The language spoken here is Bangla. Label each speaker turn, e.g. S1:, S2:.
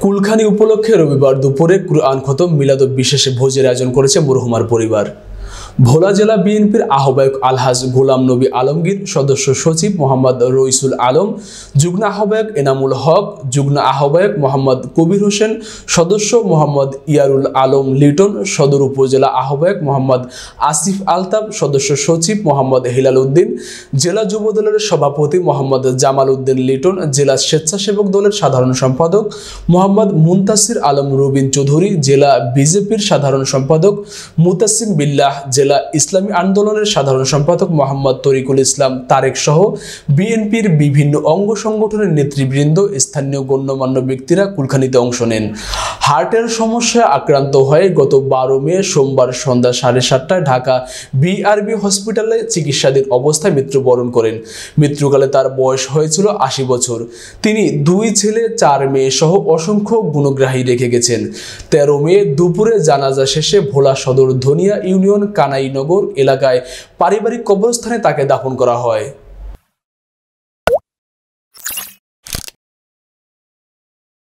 S1: কুলখানি উপলক্ষে রবিবার দুপুরে কুরআন খতম মিলাদ বিশেষ ভোজের আয়োজন করেছে মরহুমার পরিবার। ভোলা জেলা বিএনপির আহ্বায়ক আলহাজ গোলাম নবী আলমগীর, সদস্য সচিব মোহাম্মদ রইসুল আলম, যুগ্ম আহ্বায়ক এনামুল হক, যুগ্ম আহ্বায়ক মোহাম্মদ কবির হোসেন, সদস্য মোহাম্মদ ইয়ারুল আলম লিটন, সদর উপজেলা আহ্বায়ক মোহাম্মদ আসিফ আলতাফ, সদস্য সচিব মোহাম্মদ হিলাল উদ্দিন, জেলা যুব দলের সভাপতি মোহাম্মদ জামাল উদ্দিন লিটন, জেলা স্বেচ্ছাসেবক দলের সাধারণ সম্পাদক মোহাম্মদ মুনতাসির আলম রুবিন চৌধুরী, জেলা বিজেপির সাধারণ সম্পাদক মুতাসিম বিল্লাহ, জেলা ইসলামী আন্দোলনের সাধারণ সম্পাদক মোহাম্মদ তরিকুল ইসলাম তারেক সহ বিএনপির বিভিন্ন অঙ্গ সংগঠনের নেতৃবৃন্দ, স্থানীয় গণ্যমান্য ব্যক্তিরা কুলখানিতে অংশ নেন। হার্টের সমস্যায় আক্রান্ত হয়ে গত 12 মে সোমবার সন্ধ্যা 7:30টায় ঢাকা বিআরবি হসপিটালে চিকিৎসাধীন অবস্থায় মৃত্যুবরণ করেন। মৃত্যুকালে তার বয়স হয়েছিল 80 বছর। তিনি 2 ছেলে 4 মেয়ে সহ অসংখ্য গুণগ্রাহী রেখে গেছেন। 13 মে দুপুরে জানাজা শেষে ভোলা সদর ধনিয়া ইউনিয়ন কানাইনগর এলাকায় পারিবারিক কবরস্থানে তাকে দাফন করা হয়।